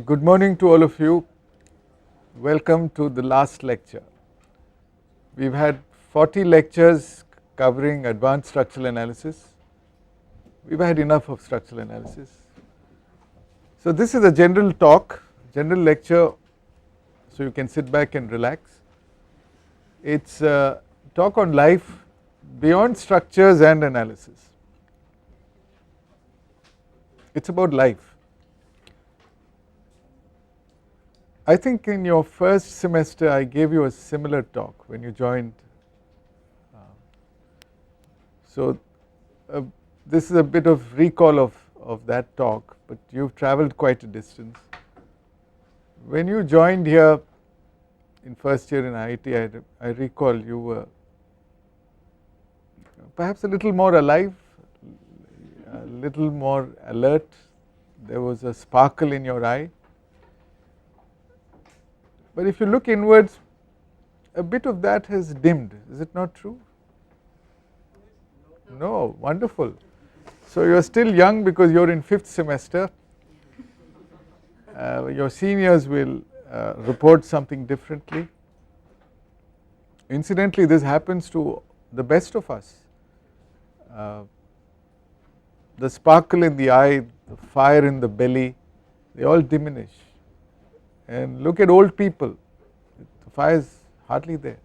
Good morning to all of you. Welcome to the last lecture. We've had 40 lectures covering advanced structural analysis. We've had enough of structural analysis. So this is a general talk, general lecture, so you can sit back and relax. It's a talk on life beyond structures and analysis. It's about life. I think in your first semester I gave you a similar talk when you joined. So this is a bit of recall of that talk, but you've traveled quite a distance. When you joined here in first year in IIT, I recall you were perhaps a little more alive, a little more alert. There was a sparkle in your eye. But if you look inwards, a bit of that has dimmed. Is it not true? No, wonderful. So you are still young because you are in fifth semester. Your seniors will report something differently. Incidentally, this happens to the best of us. The sparkle in the eye, the fire in the belly, they all diminish. And look at old people, the fire is hardly there.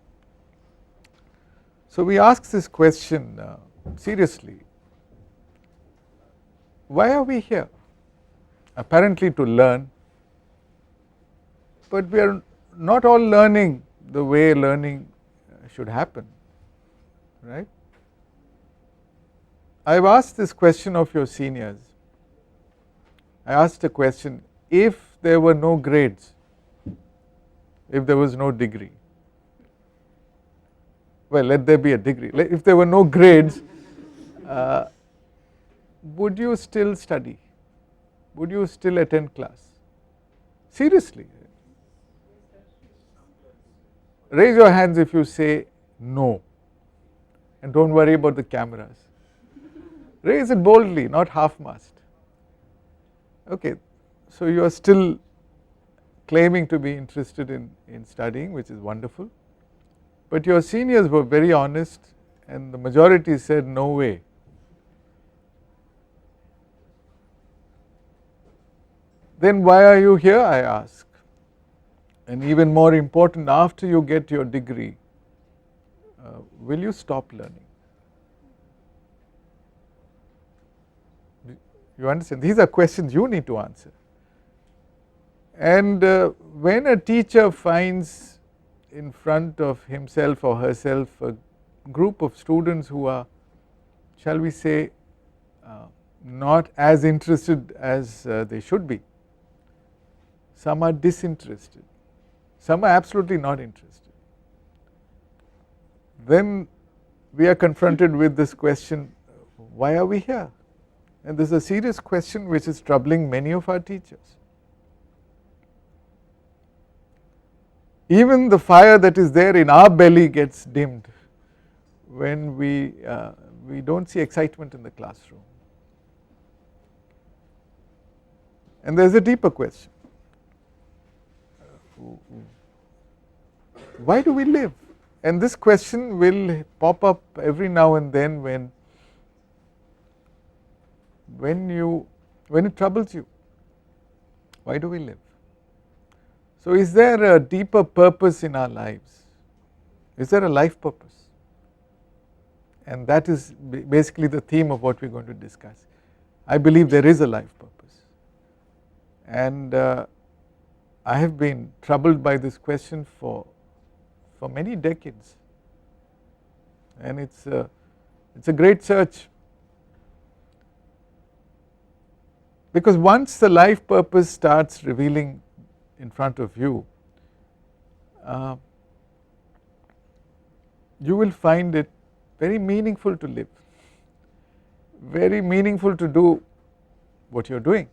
So we ask this question seriously. Why are we here? Apparently to learn, but we are not all learning the way learning should happen, right? I have asked this question of your seniors. I asked a question, if there were no grades, if there was no degree, well, let there be a degree. If there were no grades, would you still study? Would you still attend class? Seriously. Raise your hands if you say no, and don't worry about the cameras. Raise it boldly, not half-mast. Okay, so you are still claiming to be interested in studying, which is wonderful. But your seniors were very honest and the majority said no way. Then why are you here, I ask? And even more important, after you get your degree, will you stop learning? You understand? These are questions you need to answer. And when a teacher finds in front of himself or herself a group of students who are, shall we say, not as interested as they should be, some are disinterested, some are absolutely not interested, then we are confronted with this question, why are we here? And this is a serious question which is troubling many of our teachers. Even the fire that is there in our belly gets dimmed when we don't see excitement in the classroom. And there is a deeper question. Why do we live? And this question will pop up every now and then when it troubles you. Why do we live? So is there a deeper purpose in our lives? Is there a life purpose? And that is basically the theme of what we are going to discuss. I believe there is a life purpose. And I have been troubled by this question for many decades. And it's a great search. Because once the life purpose starts revealing in front of you, you will find it very meaningful to live, very meaningful to do what you are doing.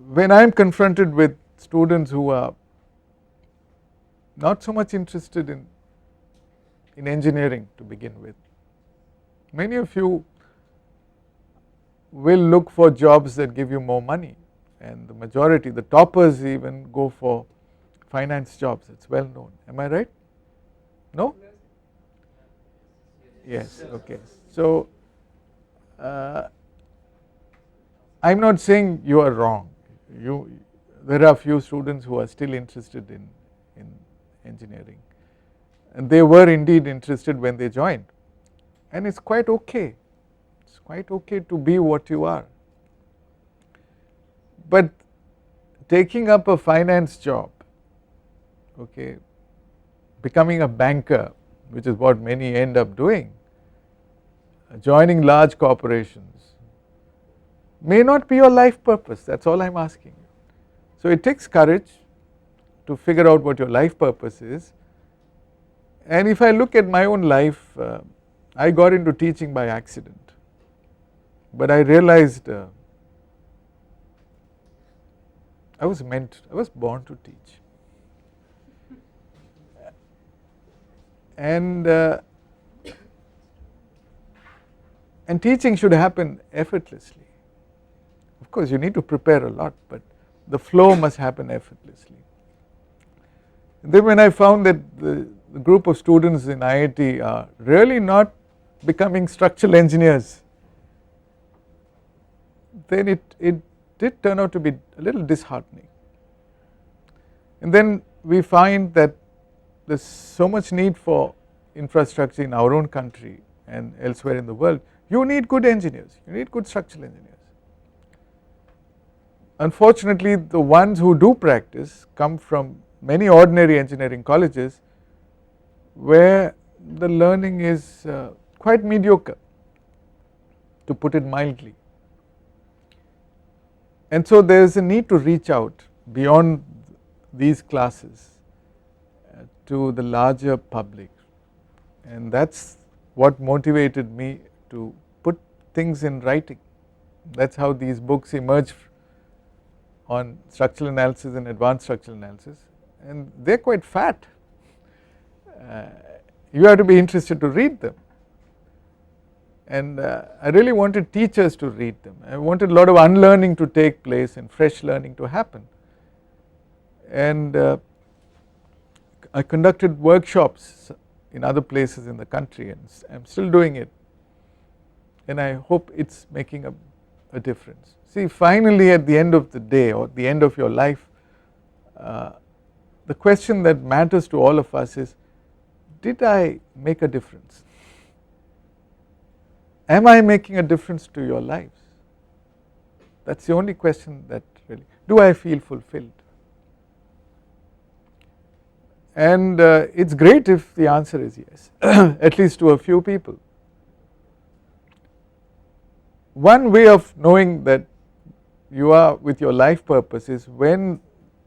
When I am confronted with students who are not so much interested in engineering to begin with, many of you will look for jobs that give you more money, and the majority, the toppers even go for finance jobs. It's well known. Am I right? No? Yes, okay. So I'm not saying you are wrong. There are few students who are still interested in engineering, and they were indeed interested when they joined, and it's quite okay. It's quite okay to be what you are. But taking up a finance job, okay, becoming a banker, which is what many end up doing, joining large corporations, may not be your life purpose. That's all I'm asking you. So it takes courage to figure out what your life purpose is. And if I look at my own life, I got into teaching by accident, but I realized I was born to teach. And teaching should happen effortlessly. Of course, you need to prepare a lot, but the flow must happen effortlessly. And then when I found that the group of students in IIT are really not becoming structural engineers, then it did turn out to be a little disheartening. And then we find that there's so much need for infrastructure in our own country and elsewhere in the world. You need good engineers, you need good structural engineers. Unfortunately, the ones who do practice come from many ordinary engineering colleges where the learning is quite mediocre, to put it mildly. And so there is a need to reach out beyond these classes to the larger public, and that's what motivated me to put things in writing. That's how these books emerge on structural analysis and advanced structural analysis, and they're quite fat. You have to be interested to read them, and I really wanted teachers to read them. I wanted a lot of unlearning to take place and fresh learning to happen. And I conducted workshops in other places in the country, and I'm still doing it, and I hope it's making a difference. See, finally at the end of the day, or the end of your life, the question that matters to all of us is, did I make a difference? Am I making a difference to your lives? That's the only question that really, do I feel fulfilled? And it's great if the answer is yes, at least to a few people. One way of knowing that you are with your life purpose is when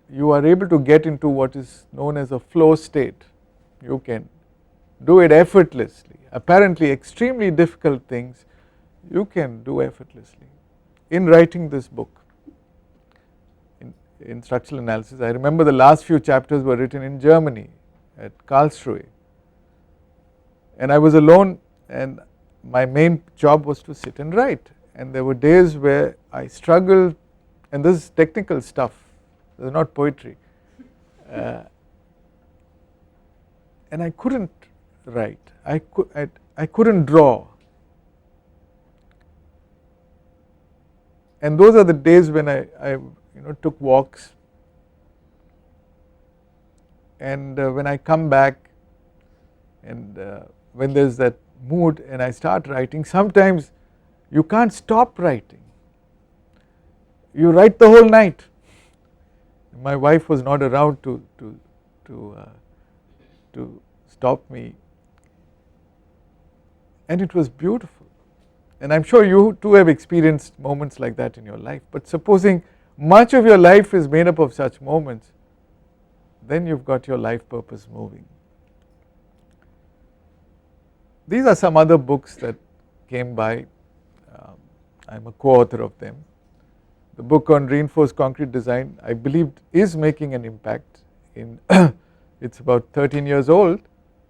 you are able to get into what is known as a flow state. You can do it effortlessly. Apparently extremely difficult things you can do effortlessly. In writing this book in structural analysis, I remember the last few chapters were written in Germany at Karlsruhe, and I was alone, and my main job was to sit and write, and there were days where I struggled, and this is technical stuff, this is not poetry, and I couldn't write, I couldn't draw, and those are the days when I took walks, and when I come back, and when there's that mood and I start writing, sometimes you can't stop writing, you write the whole night. My wife was not around to stop me, and it was beautiful. And I'm sure you too have experienced moments like that in your life, but supposing much of your life is made up of such moments, then you've got your life purpose moving. These are some other books that came by. I'm a co-author of them. The book on reinforced concrete design, I believe, is making an impact. It's about 13 years old.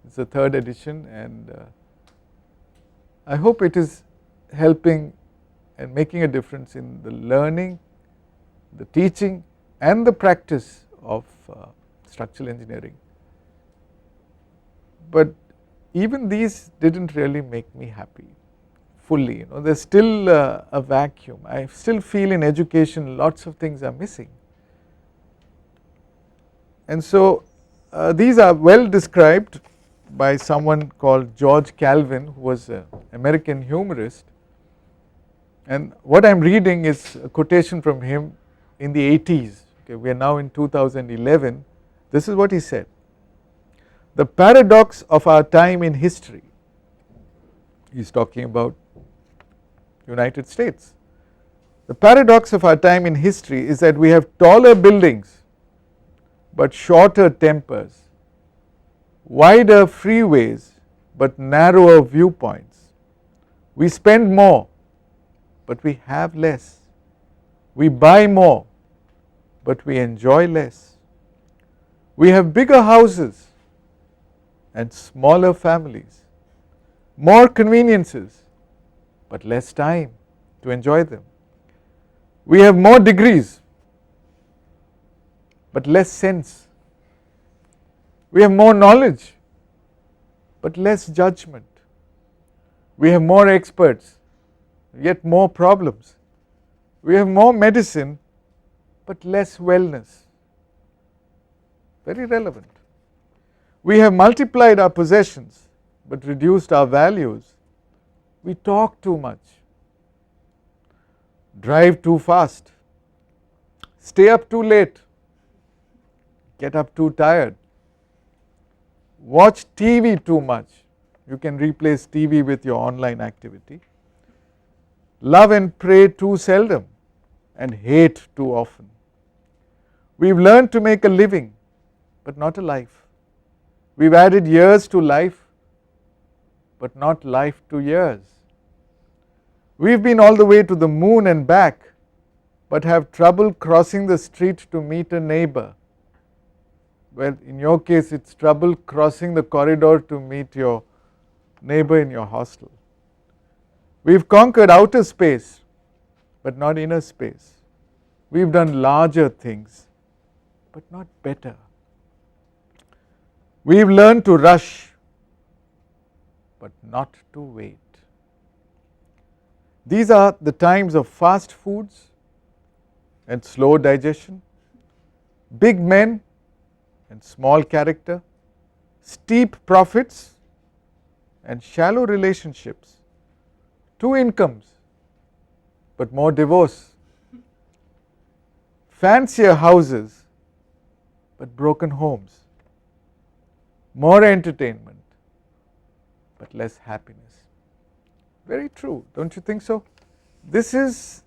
It's the third edition, and I hope it is helping and making a difference in the learning, the teaching and the practice of structural engineering. But even these didn't really make me happy fully. There's still a vacuum. I still feel in education lots of things are missing. And so these are well described by someone called George Calvin, who was an American humorist. And what I am reading is a quotation from him in the 80s. Okay, we are now in 2011. This is what he said: "The paradox of our time in history," he is talking about United States, "the paradox of our time in history is that we have taller buildings but shorter tempers, wider freeways but narrower viewpoints. We spend more but we have less. We buy more but we enjoy less. We have bigger houses and smaller families, more conveniences but less time to enjoy them. We have more degrees but less sense. We have more knowledge but less judgment. We have more experts yet more problems. We have more medicine but less wellness." Very relevant. "We have multiplied our possessions but reduced our values. We talk too much, drive too fast, stay up too late, get up too tired, watch TV too much." You can replace TV with your online activity. "Love and pray too seldom and hate too often. We've learned to make a living but not a life. We've added years to life but not life to years. We've been all the way to the moon and back but have trouble crossing the street to meet a neighbor." Well, in your case it's trouble crossing the corridor to meet your neighbor in your hostel. "We've conquered outer space but not inner space. We've done larger things but not better. We've learned to rush but not to wait." These are the times of fast foods and slow digestion, big men and small character, steep profits and shallow relationships, 2 incomes but more divorce, fancier houses but broken homes, more entertainment but less happiness. Very true, don't you think so? This is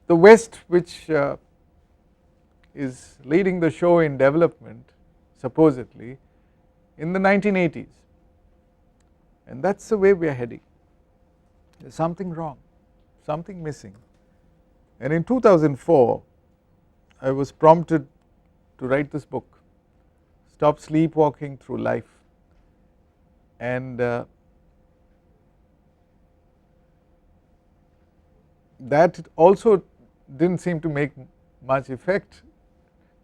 the West which is leading the show in development, supposedly, in the 1980s. And that's the way we are heading. There's something wrong, something missing. And in 2004, I was prompted to write this book, Stop Sleepwalking Through Life. And that also didn't seem to make much effect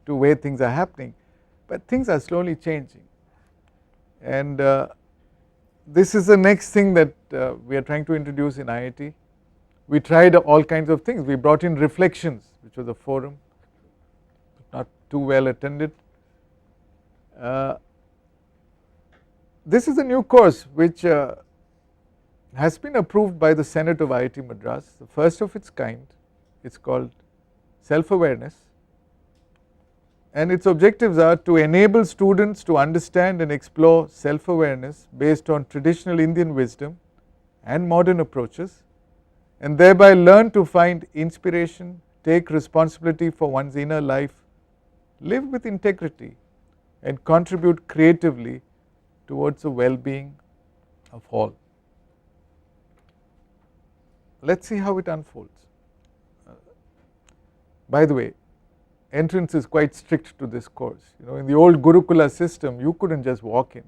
to where things are happening, but things are slowly changing. And this is the next thing that we are trying to introduce in IIT. We tried all kinds of things. We brought in Reflections, which was a forum, not too well attended. This is a new course which has been approved by the Senate of IIT Madras, the first of its kind. It's called Self-Awareness, and its objectives are to enable students to understand and explore self-awareness based on traditional Indian wisdom and modern approaches, and thereby learn to find inspiration, take responsibility for one's inner life, live with integrity, and contribute creatively towards the well-being of all. Let's see how it unfolds. By the way, entrance is quite strict to this course. In the old Gurukula system, you couldn't just walk in.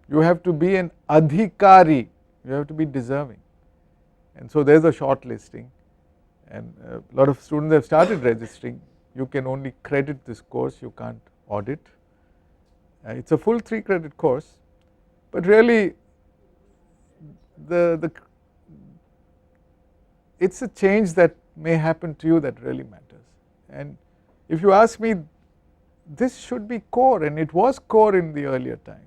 You have to be an adhikari, you have to be deserving. And so there's a short listing. and a lot of students have started registering. You can only credit this course, you can't audit. It's a full 3 credit course, but really it's a change that may happen to you that really matters. And if you ask me, this should be core, and it was core in the earlier times.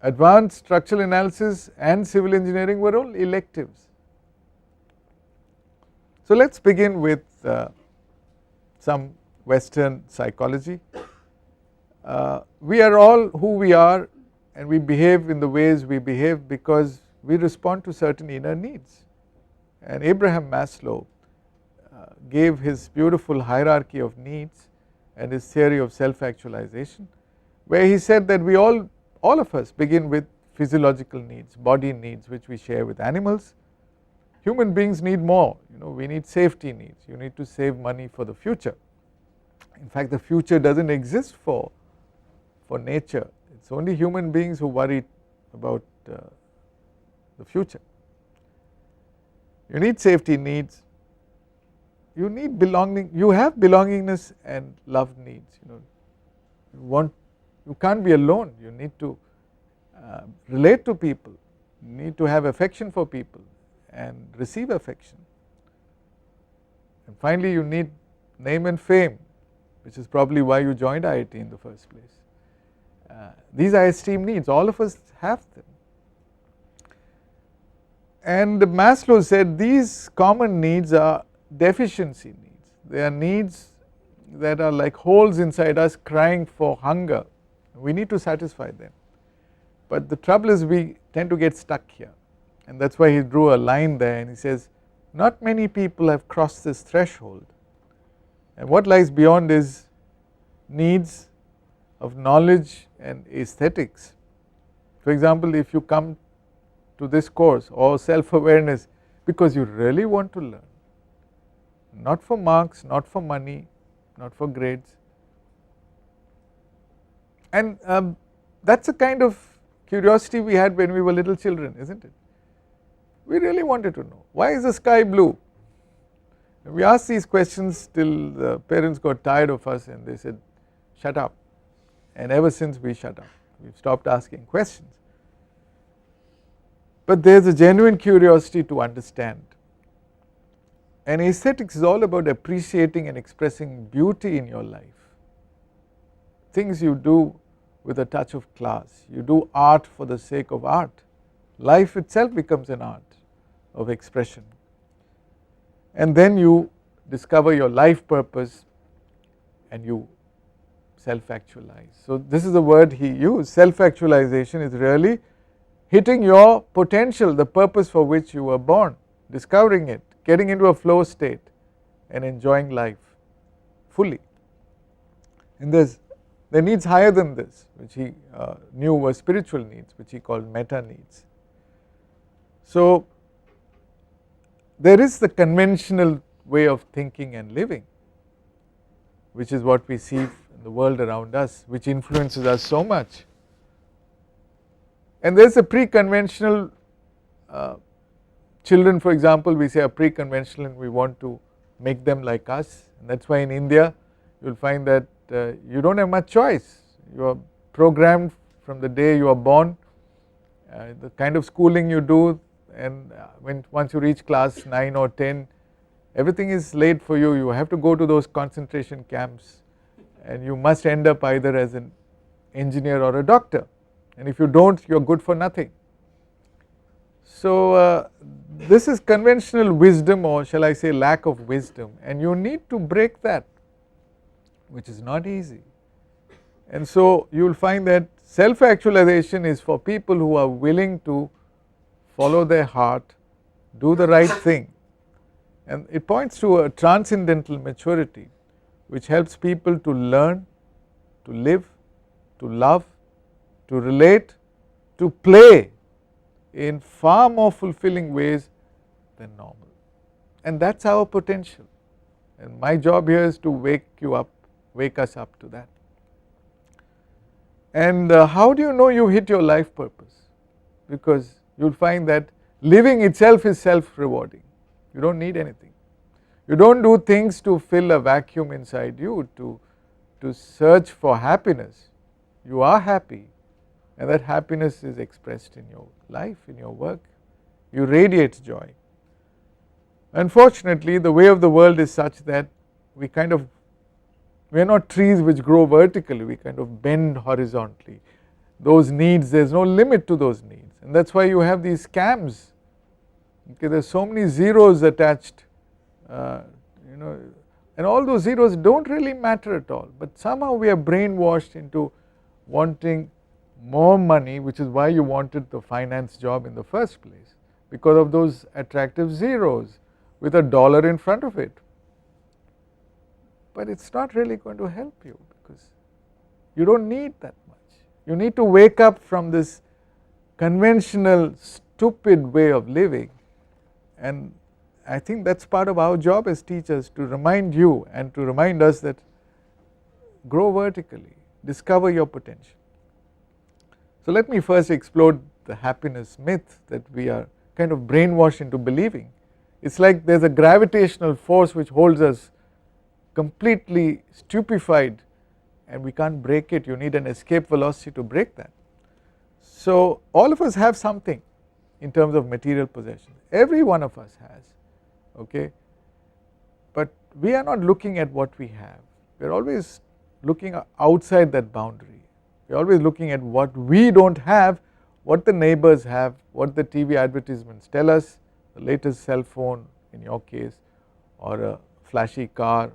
Advanced structural analysis and civil engineering were all electives. So let us begin with some Western psychology. We are all who we are, and we behave in the ways we behave because we respond to certain inner needs. And Abraham Maslow gave his beautiful hierarchy of needs and his theory of self-actualization, where he said that we all of us begin with physiological needs, body needs, which we share with animals. Human beings need more, we need safety needs, you need to save money for the future. In fact, the future doesn't exist for nature, it's only human beings who worry about the future. You need safety needs, you need belonging, you have belongingness and love needs. You can't be alone, you need to relate to people, you need to have affection for people and receive affection. And finally, you need name and fame, which is probably why you joined IIT in the first place. These are esteem needs, all of us have them. And Maslow said these common needs are deficiency needs. They are needs that are like holes inside us crying for hunger. We need to satisfy them. But the trouble is we tend to get stuck here, and that's why he drew a line there, and he says not many people have crossed this threshold, and what lies beyond is needs of knowledge and aesthetics. For example, if you come to this course or self-awareness because you really want to learn, not for marks, not for money, not for grades, and that's a kind of curiosity we had when we were little children, isn't it? We really wanted to know, why is the sky blue? And we asked these questions till the parents got tired of us and they said, shut up. And ever since we shut up, we've stopped asking questions. But there's a genuine curiosity to understand. And aesthetics is all about appreciating and expressing beauty in your life. Things you do with a touch of class. You do art for the sake of art. Life itself becomes an art of expression. And then you discover your life purpose and you self-actualize. So this is the word he used. Self-actualization is really hitting your potential, the purpose for which you were born, discovering it, getting into a flow state and enjoying life fully. And there are needs higher than this, which he knew were spiritual needs, which he called meta needs. So there is the conventional way of thinking and living, which is what we see in the world around us, which influences us so much. And there is a pre-conventional, children for example, we say are pre-conventional and we want to make them like us, and that is why in India you will find that you don't have much choice. You are programmed from the day you are born, the kind of schooling you do, and once you reach class 9 or 10, everything is laid for you. You have to go to those concentration camps and you must end up either as an engineer or a doctor, and if you don't, you are good for nothing. So this is conventional wisdom, or shall I say lack of wisdom, and you need to break that, which is not easy. And so you will find that self-actualization is for people who are willing to follow their heart, do the right thing, and it points to a transcendental maturity which helps people to learn, to live, to love, to relate, to play in far more fulfilling ways than normal. And that's our potential, and my job here is to wake us up to that. And how do you know you hit your life purpose? Because you will find that living itself is self-rewarding. You don't need anything. You don't do things to fill a vacuum inside you, to search for happiness. You are happy, and that happiness is expressed in your life, in your work. You radiate joy. Unfortunately, the way of the world is such that we are not trees which grow vertically, we kind of bend horizontally. Those needs, there is no limit to those needs, and that is why you have these scams. Okay, there are so many zeros attached, and all those zeros don't really matter at all, but somehow we are brainwashed into wanting more money, which is why you wanted the finance job in the first place, because of those attractive zeros with a dollar in front of it. But it's not really going to help you, because you don't need that much. You need to wake up from this conventional stupid way of living, and I think that's part of our job as teachers, to remind you and to remind us that grow vertically, discover your potential. So let me first explode the happiness myth that we are kind of brainwashed into believing. It's like there's a gravitational force which holds us completely stupefied, and we can't break it. You need an escape velocity to break that. So all of us have something in terms of material possessions. Every one of us has, okay, but we are not looking at what we have. We are always looking outside that boundary. We are always looking at what we don't have, what the neighbors have, what the TV advertisements tell us, the latest cell phone in your case, or a flashy car,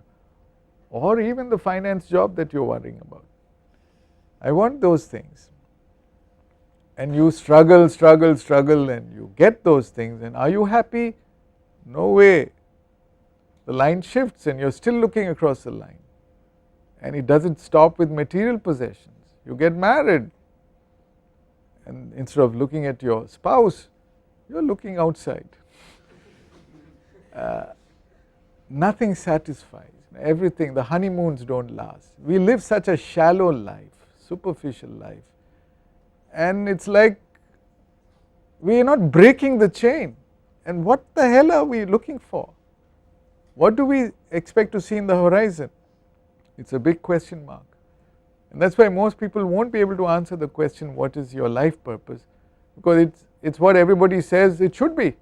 or even the finance job that you are worrying about. I want those things, and you struggle, and you get those things, and are you happy? No way. The line shifts and you are still looking across the line, and it doesn't stop with material possessions. You get married, and instead of looking at your spouse, you are looking outside. Nothing satisfies. Everything, the honeymoons don't last. We live such a shallow life, superficial life, and it's like we are not breaking the chain. And what the hell are we looking for? What do we expect to see in the horizon? It's a big question mark, and that's why most people won't be able to answer the question, what is your life purpose, because it's what everybody says it should be,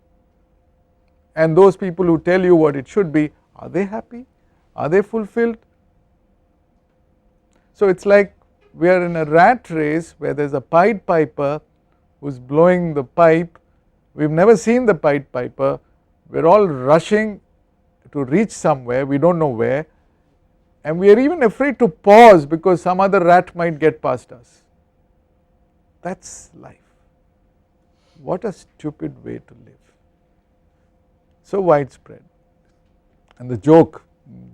and those people who tell you what it should be, are they happy? Are they fulfilled? So it's like we are in a rat race where there's a Pied Piper who's blowing the pipe. We've never seen the Pied Piper. We're all rushing to reach somewhere, we don't know where, and we are even afraid to pause because some other rat might get past us. That's life. What a stupid way to live. So widespread. And the joke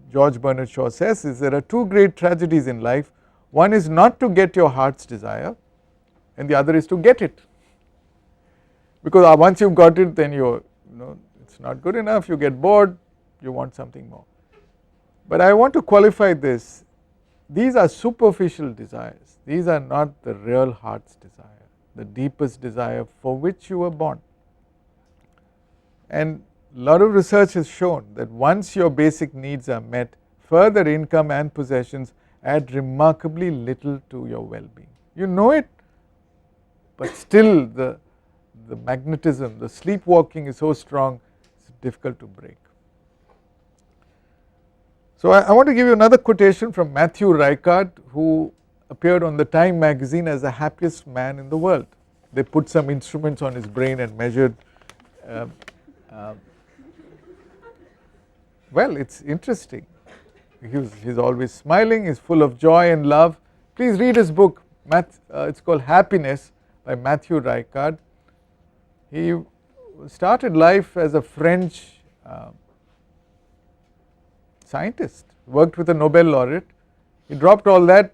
George Bernard Shaw says is there are two great tragedies in life. One is not to get your heart's desire, and the other is to get it. Because once you've got it, then it's not good enough, you get bored, you want something more. But I want to qualify this. These are superficial desires. These are not the real heart's desire, the deepest desire for which you were born. And a lot of research has shown that once your basic needs are met, further income and possessions add remarkably little to your well-being. You know it, but still the magnetism, the sleepwalking is so strong, it's difficult to break. So I want to give you another quotation from Matthew Ricard, who appeared on the Time magazine as the happiest man in the world. They put some instruments on his brain and measured. Well, it's interesting. He's always smiling, he's full of joy and love. Please read his book, it's called Happiness by Matthew Ricard. He started life as a French scientist, worked with a Nobel laureate. He dropped all that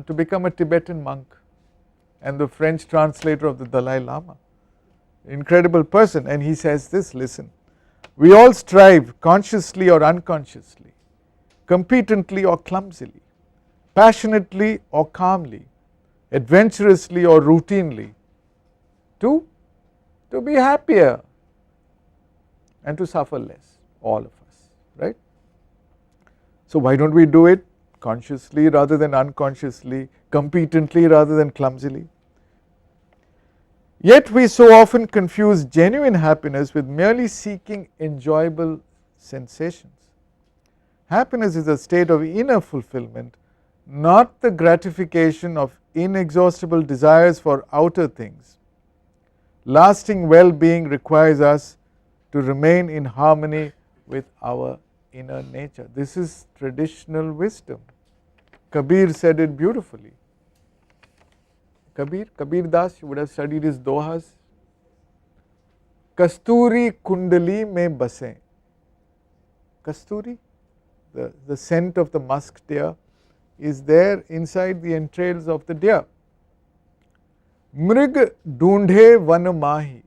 to become a Tibetan monk and the French translator of the Dalai Lama. Incredible person, and he says this, listen. We all strive consciously or unconsciously, competently or clumsily, passionately or calmly, adventurously or routinely to be happier. and to suffer less, all of us, right. So why don't we do it consciously rather than unconsciously, competently rather than clumsily? Yet we so often confuse genuine happiness with merely seeking enjoyable sensations. Happiness is a state of inner fulfillment, not the gratification of inexhaustible desires for outer things. Lasting well-being requires us to remain in harmony with our inner nature. This is traditional wisdom. Kabir said it beautifully. Kabir Das, you would have studied his dohas. Kasturi kundali mein base. Kasturi, the scent of the musk deer, is there inside the entrails of the deer. Mrig dhoondhe van mahi,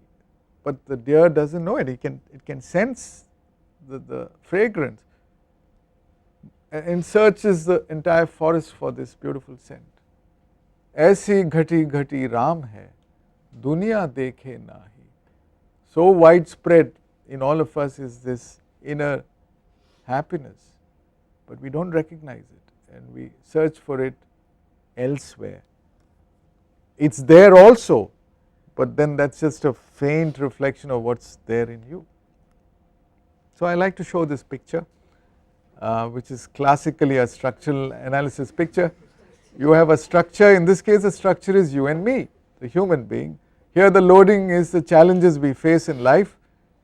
but the deer doesn't know it. It can sense the fragrance and searches the entire forest for this beautiful scent. ऐसी घटी घटी राम है दुनिया देखे नाही. So widespread in all of us is this inner happiness, but we don't recognize it and we search for it elsewhere. It's there also, but then that's just a faint reflection of what's there in you. So I like to show this picture, which is classically a structural analysis picture. You have a structure, in this case the structure is you and me, the human being. Here the loading is the challenges we face in life,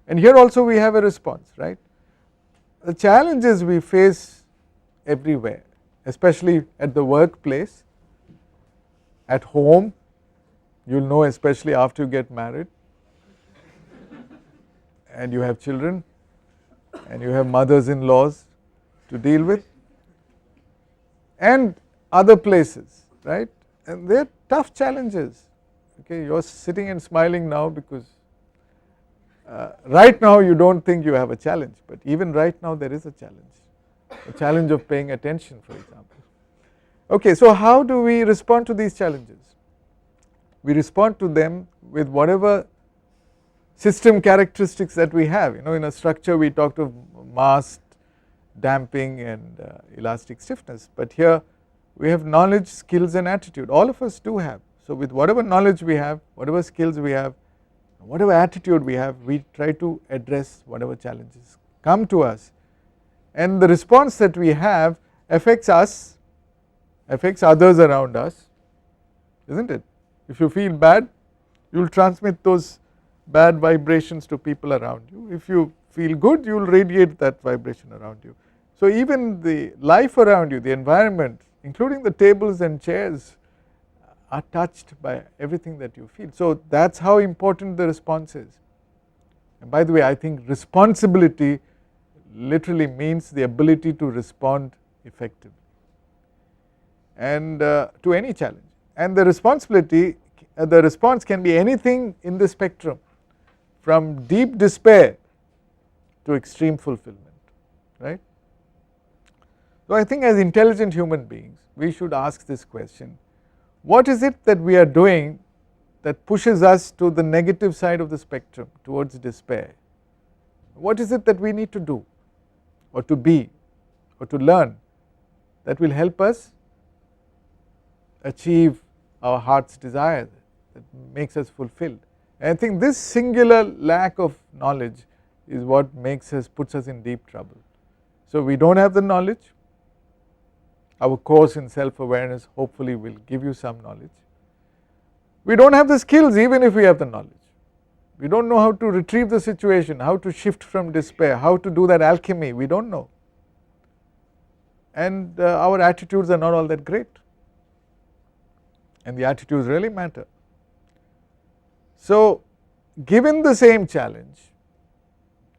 and here also we have a response, right. The challenges we face everywhere, especially at the workplace, at home, you will know especially after you get married and you have children and you have mothers-in-laws to deal with, and other places, right, and they are tough challenges. Okay, you are sitting and smiling now because right now you don't think you have a challenge, but even right now there is a challenge of paying attention, for example. Okay, so how do we respond to these challenges? We respond to them with whatever system characteristics that we have. In a structure we talked of mass, damping and elastic stiffness, but here we have knowledge, skills and attitude. All of us do have. So with whatever knowledge we have, whatever skills we have, whatever attitude we have, we try to address whatever challenges come to us, and the response that we have affects us, affects others around us, isn't it? If you feel bad, you will transmit those bad vibrations to people around you. If you feel good, you will radiate that vibration around you. So even the life around you, the environment, including the tables and chairs, are touched by everything that you feel. So that's how important the response is. And by the way, I think responsibility literally means the ability to respond effectively and to any challenge. And the responsibility, the response can be anything in the spectrum, from deep despair to extreme fulfillment, right. So I think as intelligent human beings, we should ask this question: what is it that we are doing that pushes us to the negative side of the spectrum, towards despair? What is it that we need to do or to be or to learn that will help us achieve our heart's desire, that makes us fulfilled? And I think this singular lack of knowledge is what puts us in deep trouble. So we don't have the knowledge. Our course in self-awareness hopefully will give you some knowledge. We don't have the skills even if we have the knowledge. We don't know how to retrieve the situation, how to shift from despair, how to do that alchemy, we don't know. And our attitudes are not all that great. And the attitudes really matter. So given the same challenge,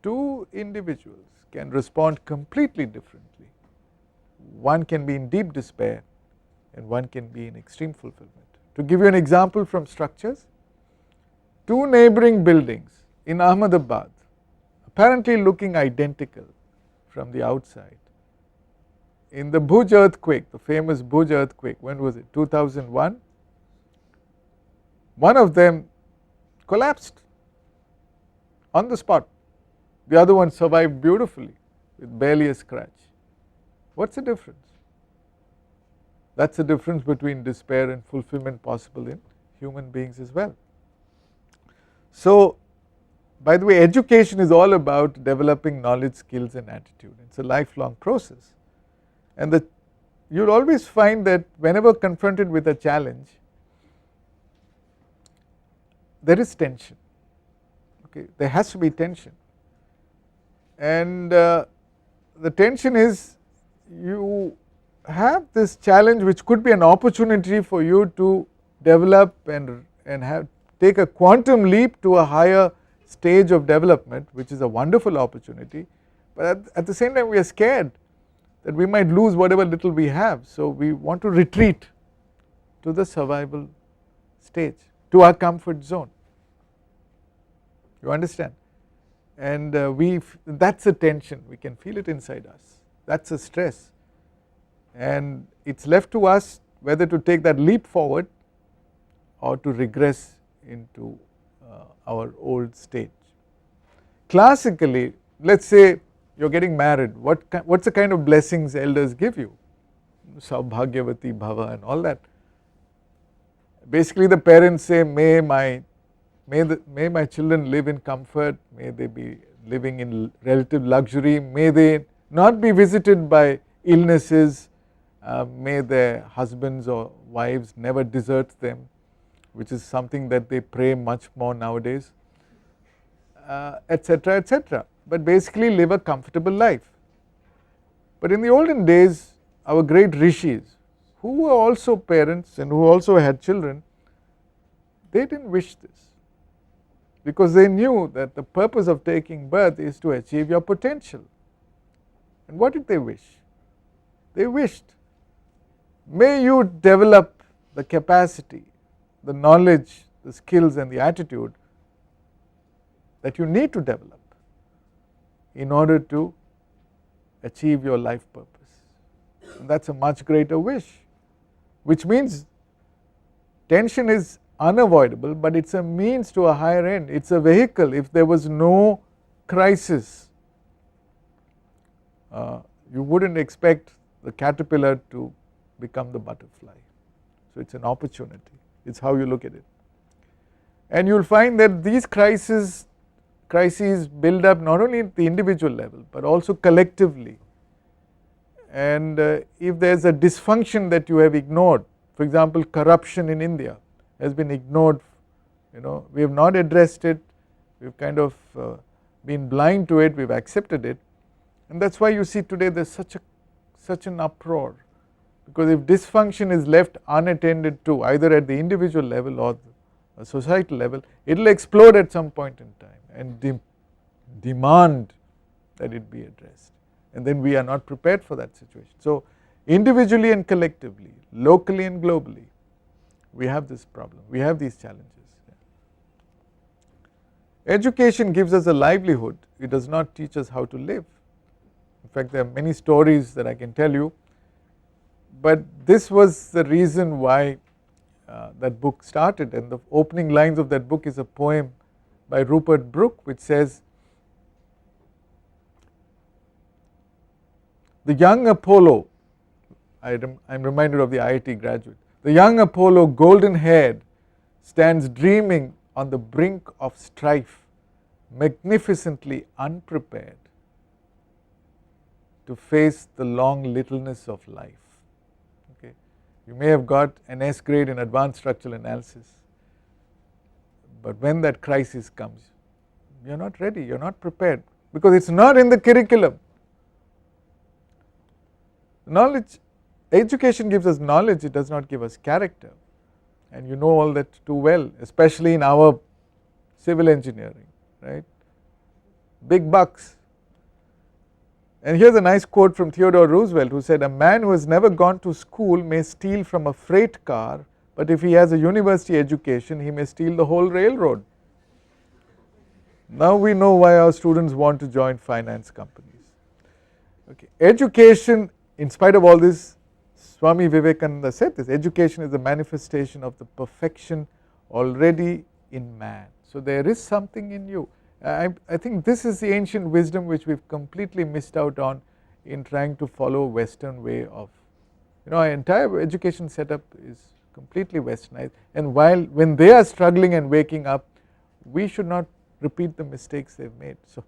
two individuals can respond completely differently. One can be in deep despair and one can be in extreme fulfillment. To give you an example from structures, two neighboring buildings in Ahmedabad, apparently looking identical from the outside. In the Bhuj earthquake, the famous Bhuj earthquake, when was it? 2001. One of them collapsed on the spot. the other one survived beautifully with barely a scratch. What's the difference? That's the difference between despair and fulfillment possible in human beings as well. So, by the way, education is all about developing knowledge, skills and attitude. It's a lifelong process, and you'll always find that whenever confronted with a challenge, there is tension. Okay, there has to be tension, and the tension is you have this challenge which could be an opportunity for you to develop and take a quantum leap to a higher stage of development, which is a wonderful opportunity, but at the same time we are scared that we might lose whatever little we have. So we want to retreat to the survival stage, to our comfort zone. You understand? And that's a tension, we can feel it inside us, that's a stress, and it's left to us whether to take that leap forward or to regress into our old stage. Classically, let's say you're getting married, what's the kind of blessings elders give you? Saubhagyavati bhava and all that. Basically the parents say, may my children live in comfort, may they be living in relative luxury, may they not be visited by illnesses, may their husbands or wives never desert them, which is something that they pray much more nowadays, etc., etc. But basically live a comfortable life. But in the olden days, our great rishis, who were also parents and who also had children, they didn't wish this, because they knew that the purpose of taking birth is to achieve your potential. And what did they wish? They wished, may you develop the capacity, the knowledge, the skills and the attitude that you need to develop in order to achieve your life purpose. And that's a much greater wish, which means tension is unavoidable, but it's a means to a higher end, it's a vehicle. If there was no crisis, you wouldn't expect the caterpillar to become the butterfly. So it's an opportunity, it's how you look at it. And you'll find that these crises build up not only at the individual level but also collectively. And if there's a dysfunction that you have ignored, for example corruption in India has been ignored, we have not addressed it, we've kind of been blind to it, we've accepted it, and that's why you see today there's such an uproar, because if dysfunction is left unattended to either at the individual level or the societal level, it will explode at some point in time and demand that it be addressed, and then we are not prepared for that situation. So individually and collectively, locally and globally, we have this problem, we have these challenges. Education gives us a livelihood, it does not teach us how to live. In fact, there are many stories that I can tell you, but this was the reason why that book started, and the opening lines of that book is a poem by Rupert Brooke which says, the young Apollo, I'm reminded of the IIT graduate, the young Apollo, golden haired, stands dreaming on the brink of strife, magnificently unprepared to face the long littleness of life. Okay. You may have got an S grade in advanced structural analysis, but when that crisis comes, you are not ready, you are not prepared, because it is not in the curriculum. Knowledge, education gives us knowledge, it does not give us character, and you know all that too well, especially in our civil engineering, right? Big bucks. And here's a nice quote from Theodore Roosevelt, who said, a man who has never gone to school may steal from a freight car, but if he has a university education, he may steal the whole railroad. Now we know why our students want to join finance companies. Okay. Education, in spite of all this, Swami Vivekananda said this, education is a manifestation of the perfection already in man. So there is something in you. I think this is the ancient wisdom which we've completely missed out on in trying to follow Western way of, our entire education setup is completely westernized, and when they are struggling and waking up, we should not repeat the mistakes they've made. So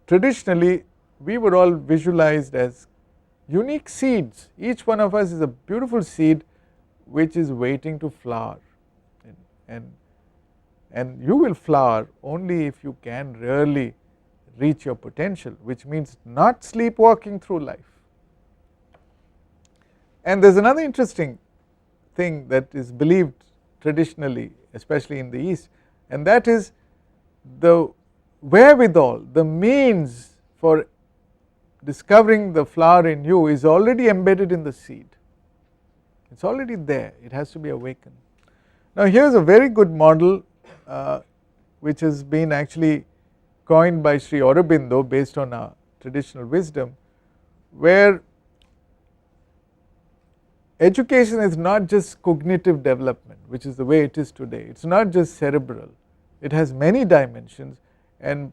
traditionally we were all visualized as unique seeds. Each one of us is a beautiful seed which is waiting to flower, and you will flower only if you can really reach your potential, which means not sleepwalking through life. And there is another interesting thing that is believed traditionally, especially in the East, and that is the wherewithal, the means for discovering the flower in you is already embedded in the seed. It is already there, it has to be awakened. Now here is a very good model which has been actually coined by Sri Aurobindo based on our traditional wisdom, where education is not just cognitive development, which is the way it is today. It is not just cerebral, it has many dimensions, and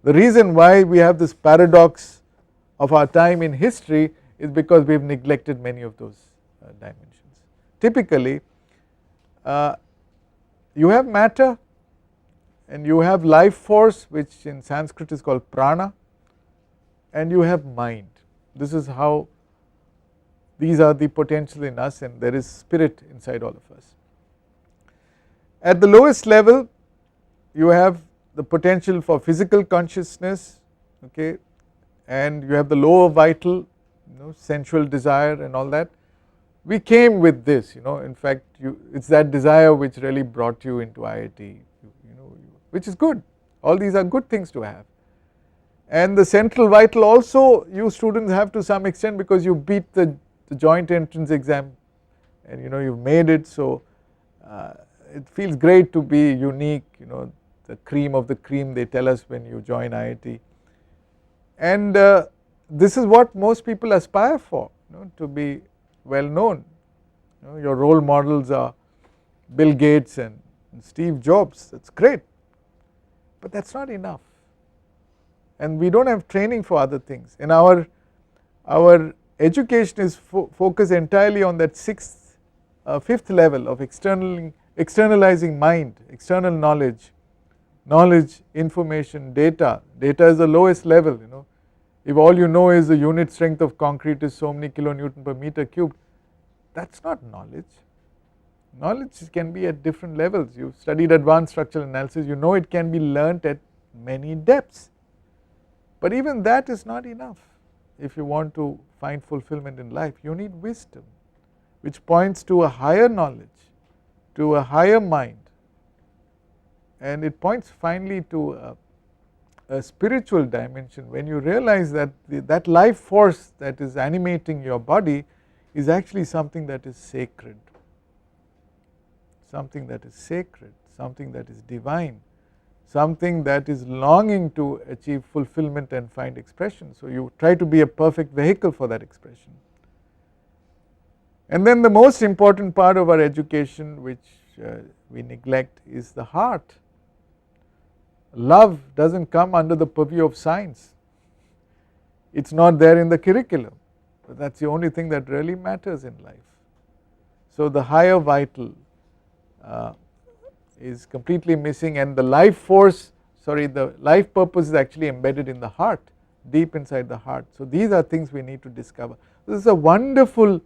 the reason why we have this paradox of our time in history is because we have neglected many of those dimensions. Typically you have matter and you have life force, which in Sanskrit is called prana, and you have mind. This is how these are the potential in us, and there is spirit inside all of us. At the lowest level you have the potential for physical consciousness, okay, and you have the lower vital, sensual desire and all that. We came with this, in fact it's that desire which really brought you into IIT, which is good. All these are good things to have. And the central vital also you students have to some extent, because you beat the joint entrance exam and you've made it, so it feels great to be unique, the cream of the cream they tell us when you join IIT. And this is what most people aspire for, to be well known. Your role models are Bill Gates and Steve Jobs, that's great, but that's not enough, and we don't have training for other things. And our education is focused entirely on that fifth level of externalizing mind, external knowledge, information, data. Data is the lowest level. If all you know is the unit strength of concrete is so many kilonewton per meter cubed, that's not knowledge. Knowledge can be at different levels. You've studied advanced structural analysis, you know it can be learnt at many depths, but even that is not enough. If you want to find fulfillment in life, you need wisdom, which points to a higher knowledge, to a higher mind, and it points finally to a spiritual dimension, when you realize that that life force that is animating your body is actually something that is sacred, something that is sacred, something that is divine, something that is longing to achieve fulfillment and find expression. So you try to be a perfect vehicle for that expression. And then the most important part of our education, which we neglect, is the heart. Love doesn't come under the purview of science, it's not there in the curriculum, but that's the only thing that really matters in life. So the higher vital is completely missing, and the life force, the life purpose is actually embedded in the heart, deep inside the heart. So these are things we need to discover. This is a wonderful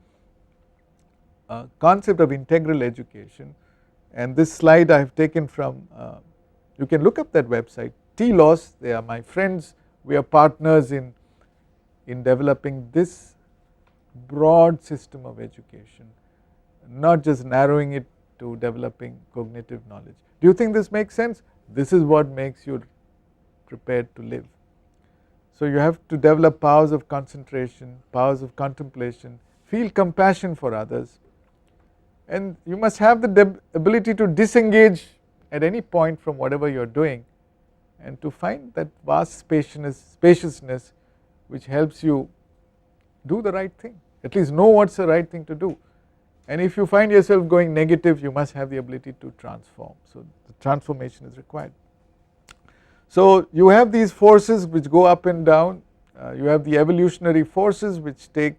concept of integral education, and this slide I have taken from, you can look up that website, TLOS, they are my friends, we are partners in developing this broad system of education, not just narrowing it to developing cognitive knowledge. Do you think this makes sense? This is what makes you prepared to live. So you have to develop powers of concentration, powers of contemplation, feel compassion for others, and you must have the ability to disengage at any point from whatever you are doing, and to find that vast spaciousness which helps you do the right thing, at least know what is the right thing to do. And if you find yourself going negative, you must have the ability to transform. So the transformation is required. So you have these forces which go up and down, you have the evolutionary forces which take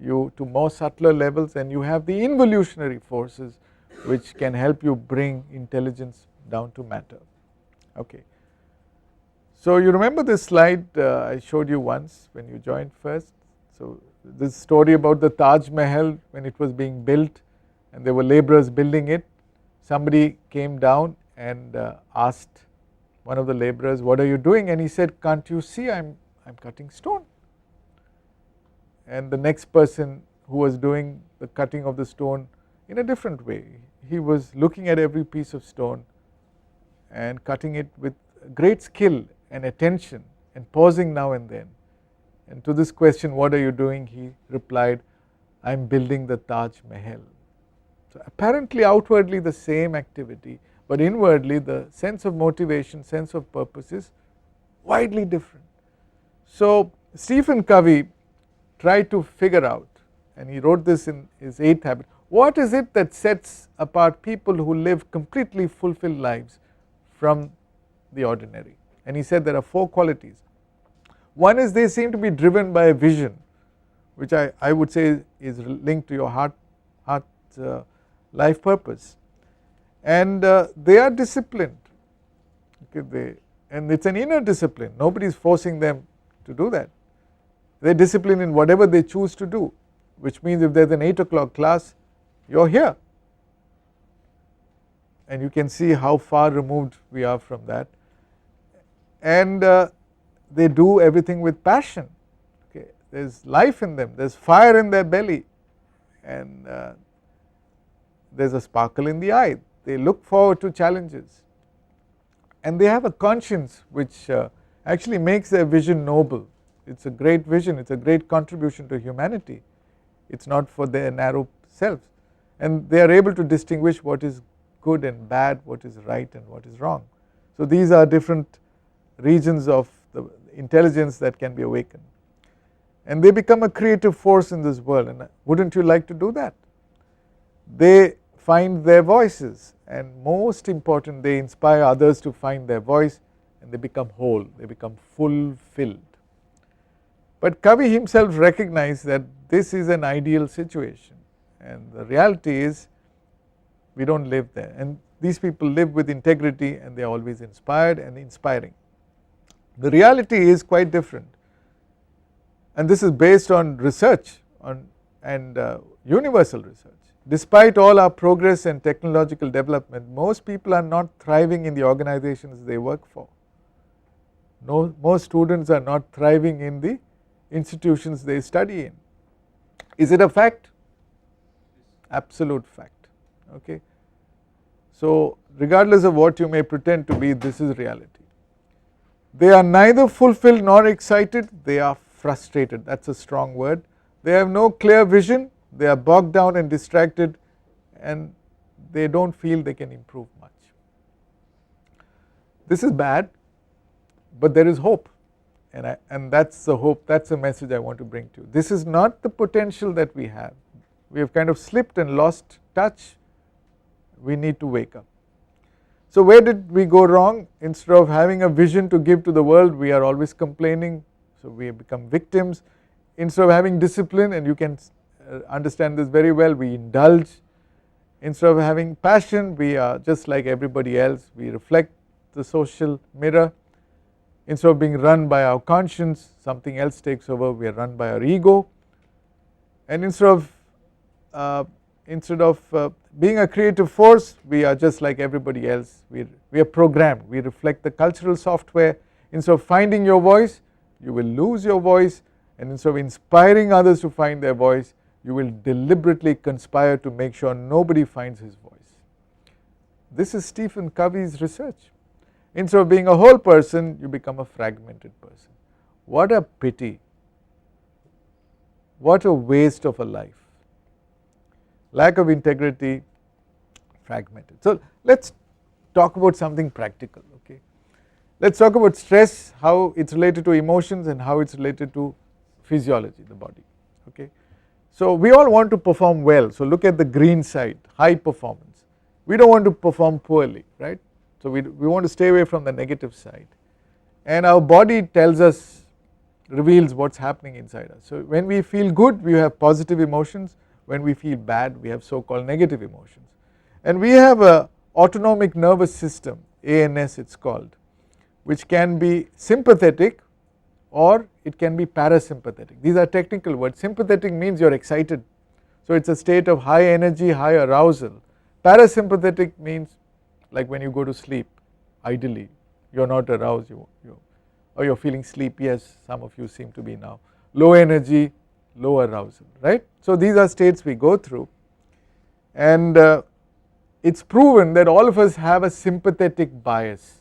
you to more subtler levels, and you have the involutionary forces which can help you bring intelligence down to matter. Okay. So you remember this slide I showed you once when you joined first. So this story about the Taj Mahal when it was being built and there were laborers building it. Somebody came down and asked one of the laborers, what are you doing? And he said, can't you see I'm cutting stone? And the next person who was doing the cutting of the stone in a different way, he was looking at every piece of stone and cutting it with great skill and attention and pausing now and then. And to this question, what are you doing? He replied, I am building the Taj Mahal. So apparently outwardly the same activity, but inwardly the sense of motivation, sense of purpose is widely different. So Stephen Covey tried to figure out, and he wrote this in his 8th habit, what is it that sets apart people who live completely fulfilled lives from the ordinary? And he said there are 4 qualities. One is they seem to be driven by a vision, which I would say is linked to your heart life purpose, and they are disciplined. Okay, and it's an inner discipline, nobody is forcing them to do that. They are disciplined in whatever they choose to do, which means if there is an 8 o'clock class, you are here, and you can see how far removed we are from that. And they do everything with passion. Okay, there is life in them, there is fire in their belly, and there is a sparkle in the eye. They look forward to challenges, and they have a conscience which actually makes their vision noble. It's a great vision, it's a great contribution to humanity. It's not for their narrow selves, and they are able to distinguish what is good and bad, what is right and what is wrong. So these are different regions of the intelligence that can be awakened, and they become a creative force in this world. And wouldn't you like to do that? They find their voices, and most important, they inspire others to find their voice, and they become whole, they become fulfilled. But Covey himself recognized that this is an ideal situation, and the reality is we don't live there, and these people live with integrity, and they are always inspired and inspiring. The reality is quite different, and this is based on research and universal research. Despite all our progress and technological development, most people are not thriving in the organizations they work for. No, most students are not thriving in the institutions they study in. Is it a fact? Absolute fact. Okay. So regardless of what you may pretend to be, this is reality. They are neither fulfilled nor excited, they are frustrated. That's a strong word. They have no clear vision, they are bogged down and distracted, and they don't feel they can improve much. This is bad, but there is hope, and that's the hope, that's the message I want to bring to you. This is not the potential that we have. We have kind of slipped and lost touch. We need to wake up. So where did we go wrong? Instead of having a vision to give to the world, we are always complaining, so we have become victims. Instead of having discipline, and you can understand this very well, we indulge. Instead of having passion, we are just like everybody else, we reflect the social mirror. Instead of being run by our conscience, something else takes over, we are run by our ego. And instead of being a creative force, we are just like everybody else, we are programmed, we reflect the cultural software. Instead of finding your voice, you will lose your voice, and instead of inspiring others to find their voice, you will deliberately conspire to make sure nobody finds his voice. This is Stephen Covey's research. Instead of being a whole person, you become a fragmented person. What a pity, what a waste of a life. Lack of integrity, fragmented. So let's talk about something practical. Okay, let's talk about stress, how it's related to emotions and how it's related to physiology, the body. Okay, so we all want to perform well. So look at the green side, high performance. We don't want to perform poorly, right? So we want to stay away from the negative side, and our body tells us, reveals what is happening inside us. So when we feel good, we have positive emotions. When we feel bad, we have so called negative emotions. And we have a autonomic nervous system, ANS it is called, which can be sympathetic or it can be parasympathetic. These are technical words. Sympathetic means you are excited, so it is a state of high energy, high arousal. Parasympathetic means like when you go to sleep, ideally you are not aroused, or you are feeling sleepy, as some of you seem to be now. Low energy, low arousal, right. So these are states we go through, and it is proven that all of us have a sympathetic bias.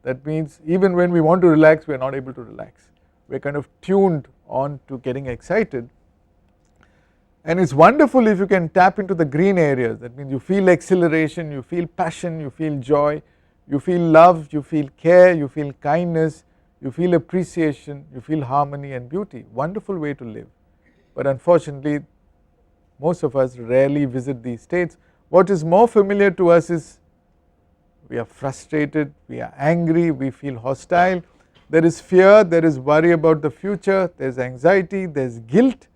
That means even when we want to relax, we are not able to relax. We are kind of tuned on to getting excited, and it is wonderful if you can tap into the green areas. That means you feel exhilaration, you feel passion, you feel joy, you feel love, you feel care, you feel kindness, you feel appreciation, you feel harmony and beauty. Wonderful way to live, but unfortunately most of us rarely visit these states. What is more familiar to us is we are frustrated, we are angry, we feel hostile, there is fear, there is worry about the future, there is anxiety, there is guilt,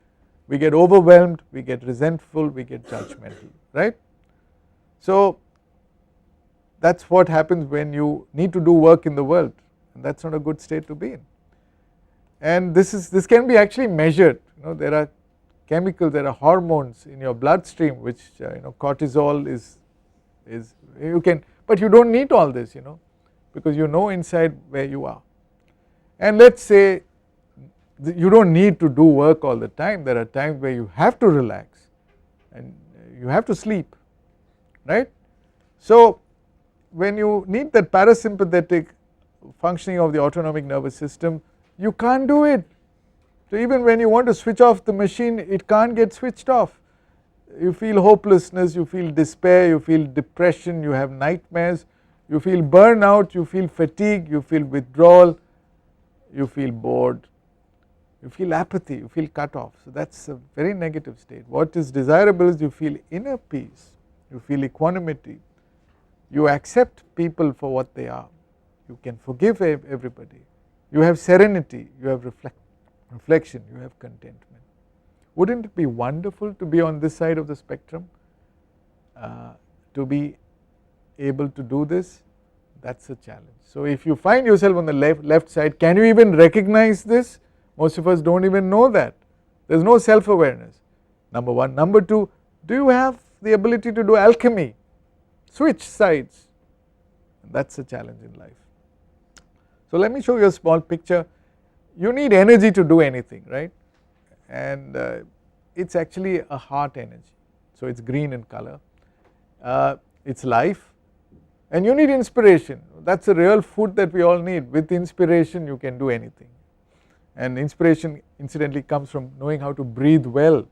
we get overwhelmed, we get resentful, we get judgmental, right. So that is what happens when you need to do work in the world, and that is not a good state to be in. And this can be actually measured. There are chemicals, there are hormones in your bloodstream which cortisol is you can, but you do not need all this, because you know inside where you are. And let us say you do not need to do work all the time. There are times where you have to relax and you have to sleep, right. So when you need that parasympathetic functioning of the autonomic nervous system, you can't do it. So even when you want to switch off the machine, it can't get switched off. You feel hopelessness, you feel despair, you feel depression, you have nightmares, you feel burnout, you feel fatigue, you feel withdrawal, you feel bored, you feel apathy, you feel cut off. So that is a very negative state. What is desirable is you feel inner peace, you feel equanimity, you accept people for what they are, you can forgive everybody, you have serenity, you have reflection, you have contentment. Wouldn't it be wonderful to be on this side of the spectrum, to be able to do this? That is a challenge. So if you find yourself on the left side, can you even recognize this? Most of us do not even know that. There is no self awareness, number one. Number two, do you have the ability to do alchemy, switch sides? That is a challenge in life. So let me show you a small picture. You need energy to do anything, right, and it is actually a heart energy. So it is green in color, it is life, and you need inspiration. That is a real food that we all need. With inspiration you can do anything, and inspiration incidentally comes from knowing how to breathe well.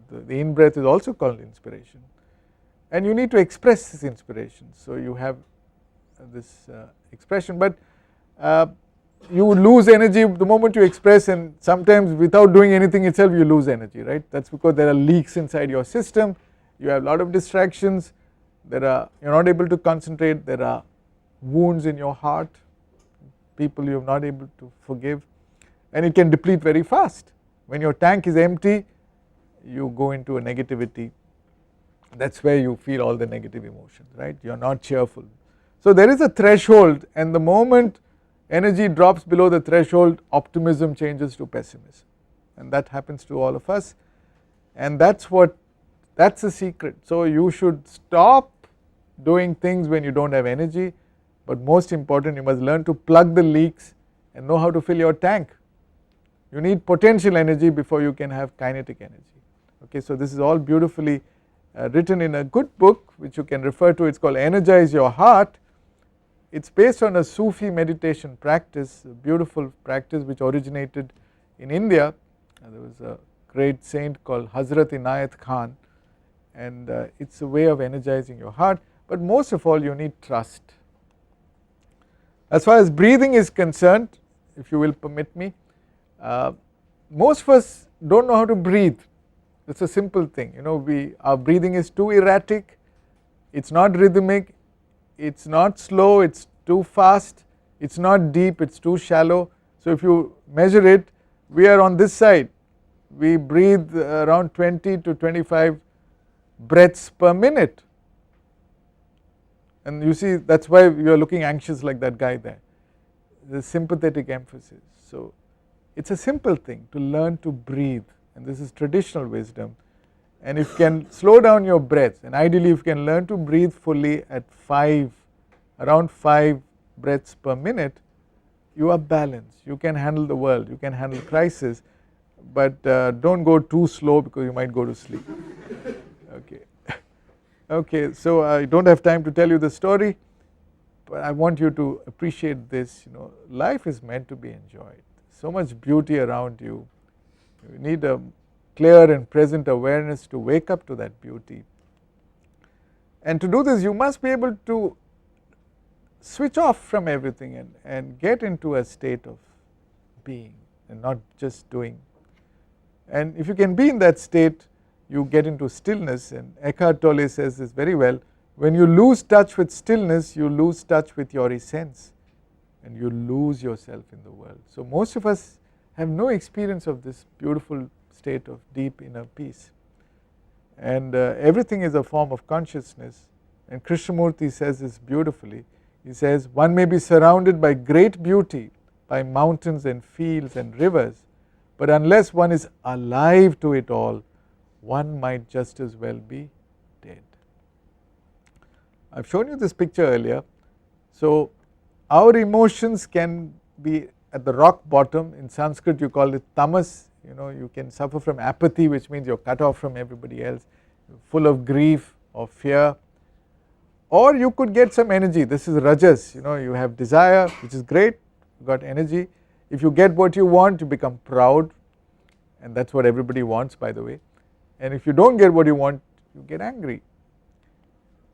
The in breath is also called inspiration, and you need to express this inspiration. So you have this expression, but you lose energy the moment you express, and sometimes without doing anything itself you lose energy, right. That is because there are leaks inside your system, you have a lot of distractions, you are not able to concentrate, there are wounds in your heart, people you are not able to forgive, and it can deplete very fast. When your tank is empty, you go into a negativity. That is where you feel all the negative emotions, right. You are not cheerful. So there is a threshold, and the moment energy drops below the threshold, optimism changes to pessimism, and that happens to all of us, and that is the secret. So you should stop doing things when you do not have energy, but most important, you must learn to plug the leaks and know how to fill your tank. You need potential energy before you can have kinetic energy. Okay, so this is all beautifully written in a good book which you can refer to. It is called Energize Your Heart. It is based on a Sufi meditation practice, a beautiful practice which originated in India. There was a great saint called Hazrat Inayat Khan, and it is a way of energizing your heart, but most of all you need trust. As far as breathing is concerned, if you will permit me, most of us do not know how to breathe. It is a simple thing, our breathing is too erratic, it is not rhythmic, it is not slow, it is too fast, it is not deep, it is too shallow. So if you measure it, we are on this side, we breathe around 20 to 25 breaths per minute, and you see that is why you are looking anxious like that guy there, the sympathetic emphasis. So it is a simple thing to learn to breathe, and this is traditional wisdom. And if you can slow down your breath, and ideally if you can learn to breathe fully at around 5 breaths per minute, you are balanced, you can handle the world, you can handle crisis, but don't go too slow because you might go to sleep. Okay. Okay, so I don't have time to tell you the story, but I want you to appreciate this. Life is meant to be enjoyed. So much beauty around you. You need a clear and present awareness to wake up to that beauty. And to do this, you must be able to switch off from everything and get into a state of being and not just doing. And if you can be in that state, you get into stillness, and Eckhart Tolle says this very well: when you lose touch with stillness, you lose touch with your essence and you lose yourself in the world. So most of us have no experience of this beautiful state of deep inner peace, and everything is a form of consciousness. And Krishnamurti says this beautifully. He says, one may be surrounded by great beauty, by mountains and fields and rivers, but unless one is alive to it all, one might just as well be dead. I have shown you this picture earlier. So our emotions can be at the rock bottom. In Sanskrit you call it tamas. You can suffer from apathy, which means you are cut off from everybody else, full of grief or fear. Or you could get some energy. This is rajas. You have desire, which is great, you got energy. If you get what you want, you become proud, and that is what everybody wants, by the way. And if you don't get what you want, you get angry.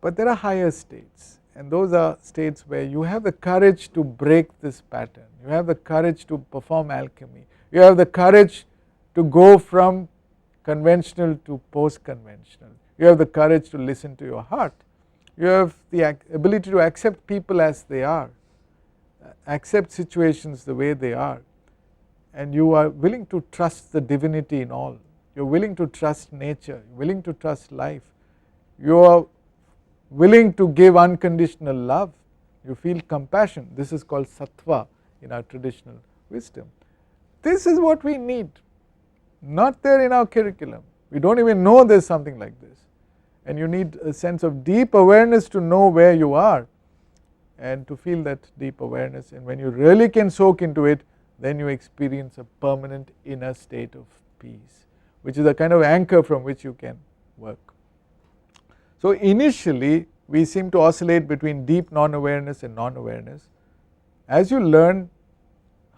But there are higher states, and those are states where you have the courage to break this pattern. You have the courage to perform alchemy. You have the courage to go from conventional to post-conventional. You have the courage to listen to your heart. You have the ability to accept people as they are, accept situations the way they are, and you are willing to trust the divinity in all. You are willing to trust nature, you are willing to trust life, you are willing to give unconditional love, you feel compassion. This is called sattva in our traditional wisdom. This is what we need, not there in our curriculum. We don't even know there is something like this, and you need a sense of deep awareness to know where you are and to feel that deep awareness, and when you really can soak into it, then you experience a permanent inner state of peace, which is a kind of anchor from which you can work. So initially we seem to oscillate between deep non-awareness and non-awareness. As you learn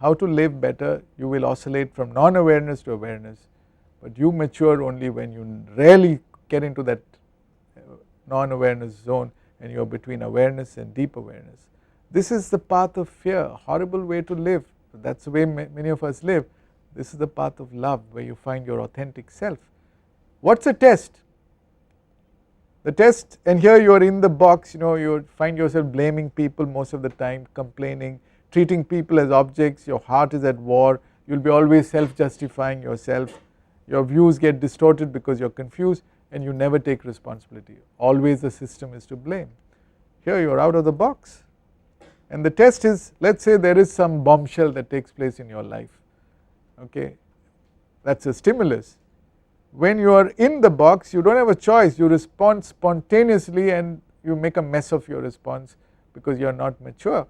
how to live better, you will oscillate from non-awareness to awareness, but you mature only when you really get into that non-awareness zone and you are between awareness and deep awareness. This is the path of fear, a horrible way to live, but that is the way many of us live. This is the path of love, where you find your authentic self. What is a test? The test, and here you are in the box, you find yourself blaming people most of the time, complaining, treating people as objects, your heart is at war, you will be always self-justifying yourself, your views get distorted because you are confused, and you never take responsibility. Always the system is to blame. Here you are out of the box, and the test is, let us say there is some bombshell that takes place in your life. Okay, that is a stimulus. When you are in the box, you don't have a choice, you respond spontaneously and you make a mess of your response because you are not mature.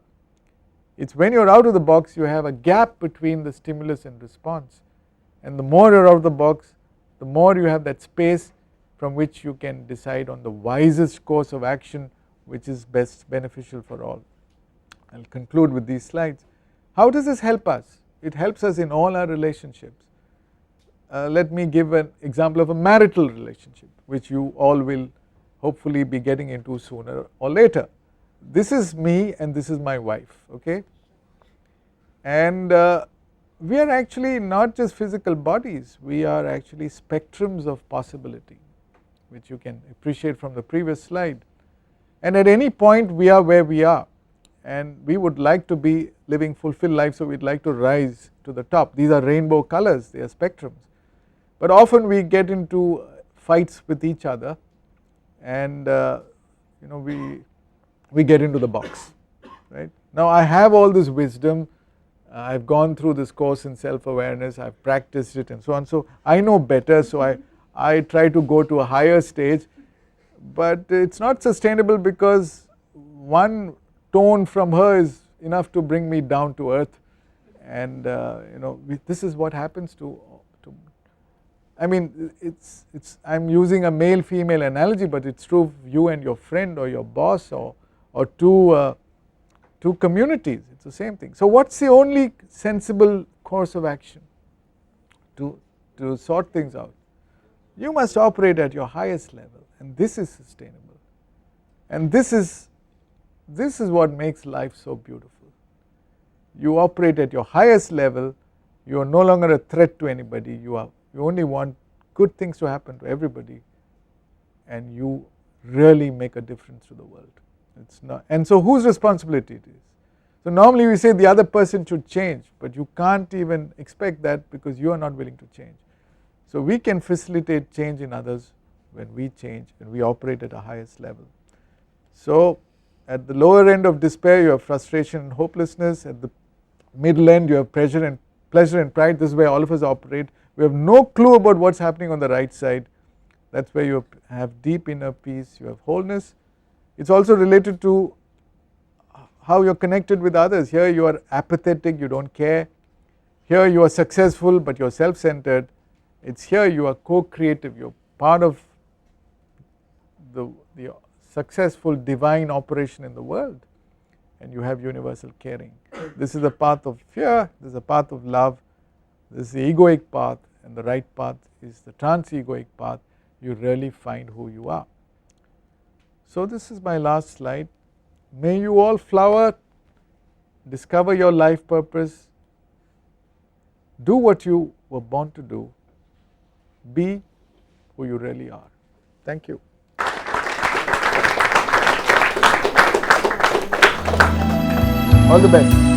It is when you are out of the box, you have a gap between the stimulus and response, and the more you are out of the box, the more you have that space from which you can decide on the wisest course of action which is best beneficial for all. I will conclude with these slides. How does this help us? It helps us in all our relationships. Let me give an example of a marital relationship, which you all will hopefully be getting into sooner or later. This is me and this is my wife, okay? And we are actually not just physical bodies, we are actually spectrums of possibility, which you can appreciate from the previous slide. and at any point we are where we are, and we would like to be living fulfilled life, so we'd like to rise to the top. These are rainbow colors, they are spectrums, but often we get into fights with each other, and we get into the box, right? Now I have all this wisdom, I've gone through this course in self-awareness, I've practiced it and so on, so I know better, so I try to go to a higher stage, but it's not sustainable because one tone from her is enough to bring me down to earth, and this is what happens to I mean, I'm using a male female analogy, but it's true of you and your friend or your boss or two communities, it's the same thing. So what's the only sensible course of action to sort things out? You must operate at your highest level, and this is sustainable, and this is what makes life so beautiful. You operate at your highest level, you are no longer a threat to anybody, you only want good things to happen to everybody, and you really make a difference to the world. It's not, and so whose responsibility it is? So normally we say the other person should change, but you can't even expect that because you are not willing to change. So we can facilitate change in others when we change and we operate at a highest level. So at the lower end of despair you have frustration and hopelessness, at the middle end you have pleasure and pride. This is where all of us operate. We have no clue about what's happening on the right side. That's where you have deep inner peace, you have wholeness. It's also related to how you're connected with others. Here you are apathetic, you don't care. Here you are successful but you're self-centered. It's here you are co-creative, you're part of the successful divine operation in the world, and you have universal caring. This is the path of fear, this is the path of love, this is the egoic path, and the right path is the trans-egoic path. You really find who you are. So this is my last slide. May you all flower, discover your life purpose, do what you were born to do, be who you really are. Thank you. All the best.